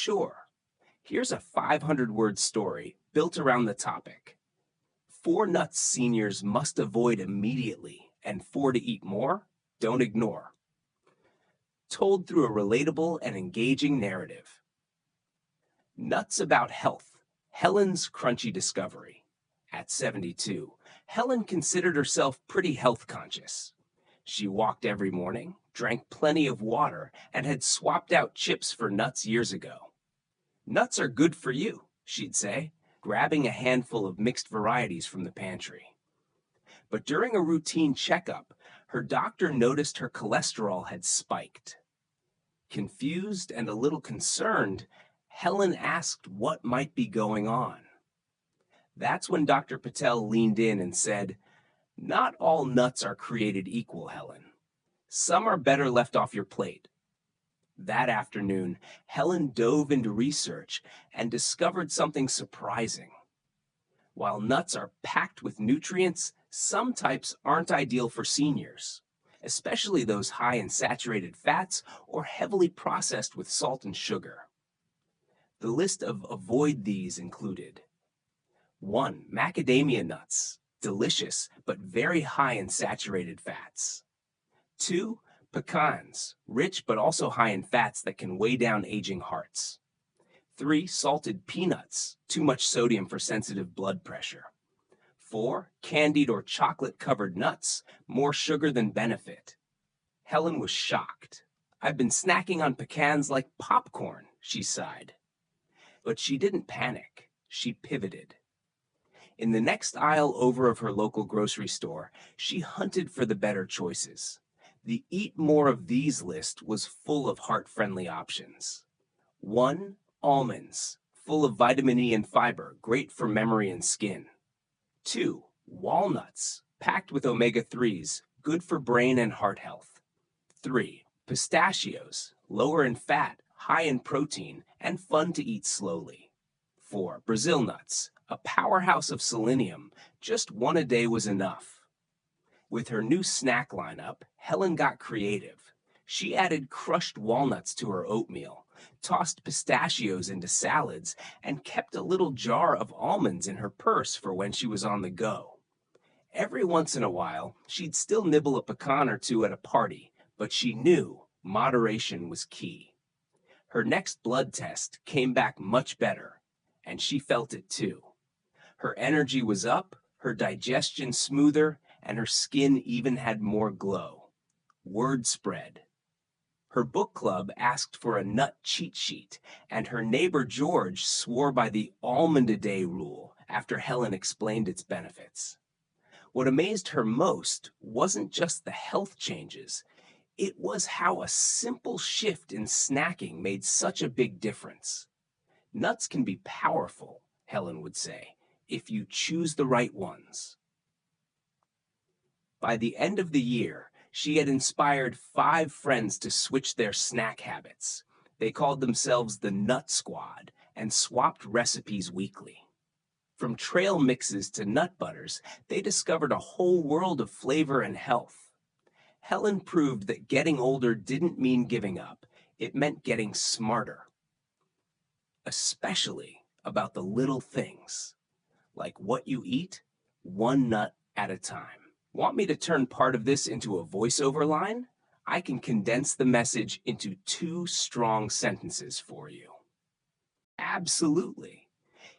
Sure. Here's a 500-word story built around the topic. 4 nuts seniors must avoid immediately, and 4 to eat more, don't ignore. Told through a relatable and engaging narrative. Nuts about health. Helen's crunchy discovery. At 72, Helen considered herself pretty health conscious. She walked every morning, drank plenty of water, and had swapped out chips for nuts years ago. Nuts are good for you, she'd say, grabbing a handful of mixed varieties from the pantry. But during a routine checkup, her doctor noticed her cholesterol had spiked. Confused and a little concerned, Helen asked what might be going on. That's when Dr. Patel leaned in and said, "Not all nuts are created equal, Helen. Some are better left off your plate." That afternoon, Helen dove into research and discovered something surprising. While nuts are packed with nutrients, some types aren't ideal for seniors, especially those high in saturated fats or heavily processed with salt and sugar. The list of avoid these included 1. Macadamia nuts, delicious but very high in saturated fats. 2. Pecans, rich but also high in fats that can weigh down aging hearts. 3. Salted peanuts, too much sodium for sensitive blood pressure. 4. Candied or chocolate-covered nuts, more sugar than benefit. Helen was shocked. "I've been snacking on pecans like popcorn," she sighed. But she didn't panic. She pivoted. In the next aisle over of her local grocery store, she hunted for the better choices. The Eat More of These list was full of heart-friendly options. 1. Almonds, full of vitamin E and fiber, great for memory and skin. 2. Walnuts, packed with omega-3s, good for brain and heart health. 3. Pistachios, lower in fat, high in protein, and fun to eat slowly. 4. Brazil nuts, a powerhouse of selenium, just one a day was enough. With her new snack lineup, Helen got creative. She added crushed walnuts to her oatmeal, tossed pistachios into salads, and kept a little jar of almonds in her purse for when she was on the go. Every once in a while, she'd still nibble a pecan or two at a party, but she knew moderation was key. Her next blood test came back much better, and she felt it too. Her energy was up, her digestion smoother, and her skin even had more glow. Word spread. Her book club asked for a nut cheat sheet, and her neighbor George swore by the almond-a-day rule after Helen explained its benefits. What amazed her most wasn't just the health changes, it was how a simple shift in snacking made such a big difference. Nuts can be powerful, Helen would say, if you choose the right ones. By the end of the year, she had inspired 5 friends to switch their snack habits. They called themselves the Nut Squad and swapped recipes weekly. From trail mixes to nut butters, they discovered a whole world of flavor and health. Helen proved that getting older didn't mean giving up. It meant getting smarter. Especially about the little things, like what you eat, 1 nut at a time. Want me to turn part of this into a voiceover line? I can condense the message into 2 strong sentences for you. Absolutely.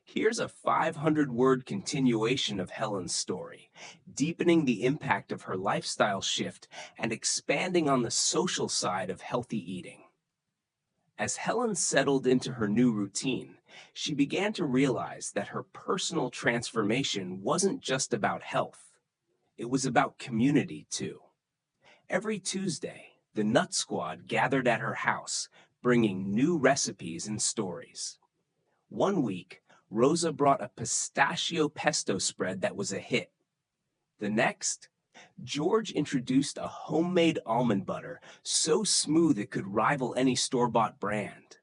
Here's a 500-word continuation of Helen's story, deepening the impact of her lifestyle shift and expanding on the social side of healthy eating. As Helen settled into her new routine, she began to realize that her personal transformation wasn't just about health. It was about community, too. Every Tuesday, the Nut Squad gathered at her house, bringing new recipes and stories. One week, Rosa brought a pistachio pesto spread that was a hit. The next, George introduced a homemade almond butter so smooth it could rival any store-bought brand.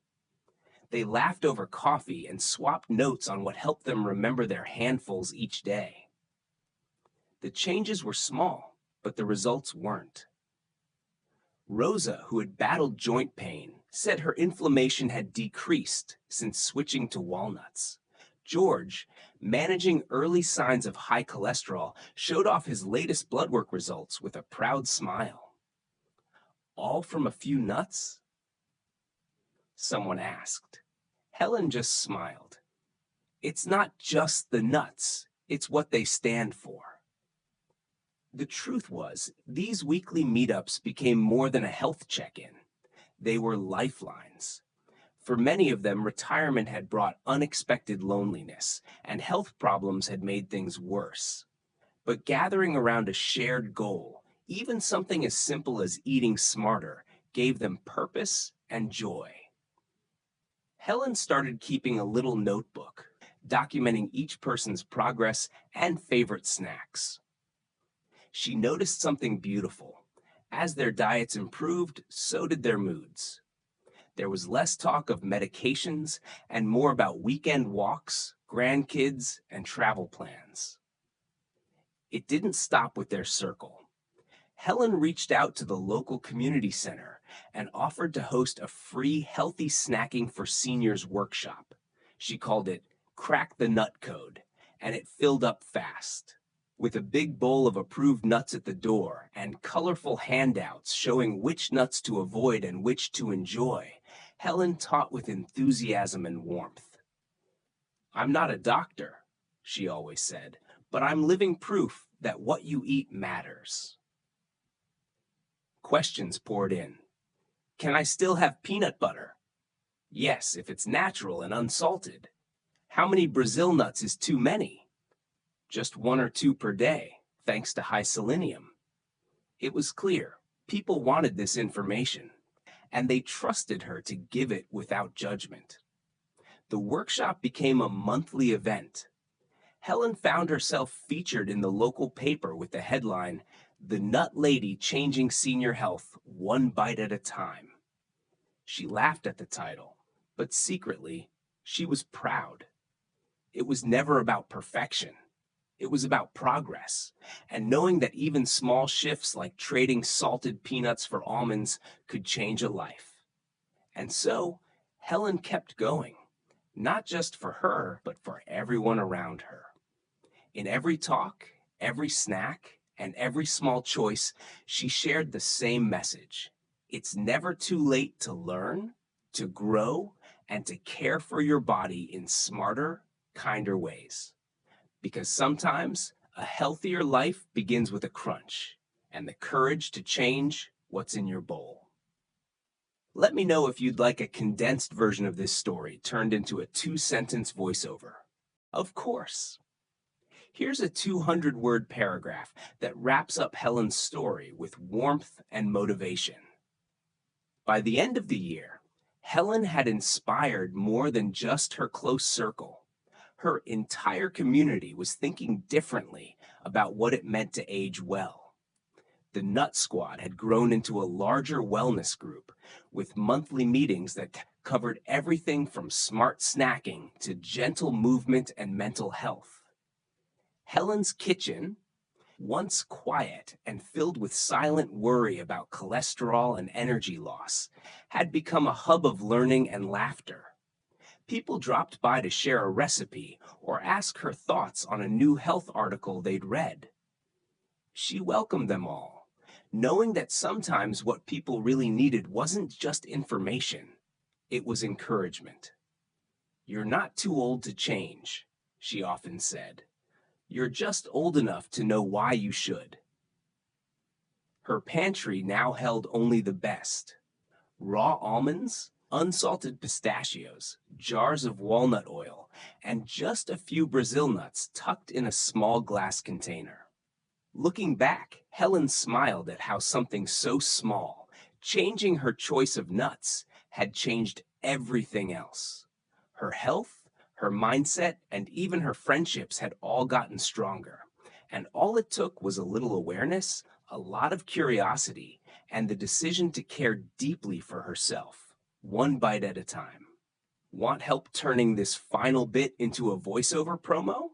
They laughed over coffee and swapped notes on what helped them remember their handfuls each day. The changes were small, but the results weren't. Rosa, who had battled joint pain, said her inflammation had decreased since switching to walnuts. George, managing early signs of high cholesterol, showed off his latest blood work results with a proud smile. All from a few nuts? Someone asked. Helen just smiled. It's not just the nuts, it's what they stand for. The truth was, these weekly meetups became more than a health check-in. They were lifelines. For many of them, retirement had brought unexpected loneliness, and health problems had made things worse. But gathering around a shared goal, even something as simple as eating smarter, gave them purpose and joy. Helen started keeping a little notebook, documenting each person's progress and favorite snacks. She noticed something beautiful. As their diets improved, so did their moods. There was less talk of medications and more about weekend walks, grandkids, and travel plans. It didn't stop with their circle. Helen reached out to the local community center and offered to host a free healthy snacking for seniors workshop. She called it Crack the Nut Code, and it filled up fast. With a big bowl of approved nuts at the door and colorful handouts showing which nuts to avoid and which to enjoy, Helen taught with enthusiasm and warmth. I'm not a doctor, she always said, but I'm living proof that what you eat matters. Questions poured in. Can I still have peanut butter? Yes, if it's natural and unsalted. How many Brazil nuts is too many? Just 1 or 2 per day, thanks to high selenium. It was clear, people wanted this information, and they trusted her to give it without judgment. The workshop became a monthly event. Helen found herself featured in the local paper with the headline, "The Nut Lady Changing Senior Health One Bite at a Time." She laughed at the title, but secretly, she was proud. It was never about perfection. It was about progress, and knowing that even small shifts like trading salted peanuts for almonds could change a life. And so, Helen kept going, not just for her, but for everyone around her. In every talk, every snack, and every small choice, she shared the same message. It's never too late to learn, to grow, and to care for your body in smarter, kinder ways. Because sometimes a healthier life begins with a crunch and the courage to change what's in your bowl. Let me know if you'd like a condensed version of this story turned into a 2-sentence voiceover. Of course. Here's a 200-word paragraph that wraps up Helen's story with warmth and motivation. By the end of the year, Helen had inspired more than just her close circle. Her entire community was thinking differently about what it meant to age well. The Nut Squad had grown into a larger wellness group with monthly meetings that covered everything from smart snacking to gentle movement and mental health. Helen's kitchen, once quiet and filled with silent worry about cholesterol and energy loss, had become a hub of learning and laughter. People dropped by to share a recipe or ask her thoughts on a new health article they'd read. She welcomed them all, knowing that sometimes what people really needed wasn't just information, it was encouragement. You're not too old to change, she often said. You're just old enough to know why you should. Her pantry now held only the best: raw almonds, unsalted pistachios, jars of walnut oil, and just a few Brazil nuts tucked in a small glass container. Looking back, Helen smiled at how something so small, changing her choice of nuts, had changed everything else. Her health, her mindset, and even her friendships had all gotten stronger. And all it took was a little awareness, a lot of curiosity, and the decision to care deeply for herself, one bite at a time. Want help turning this final bit into a voiceover promo?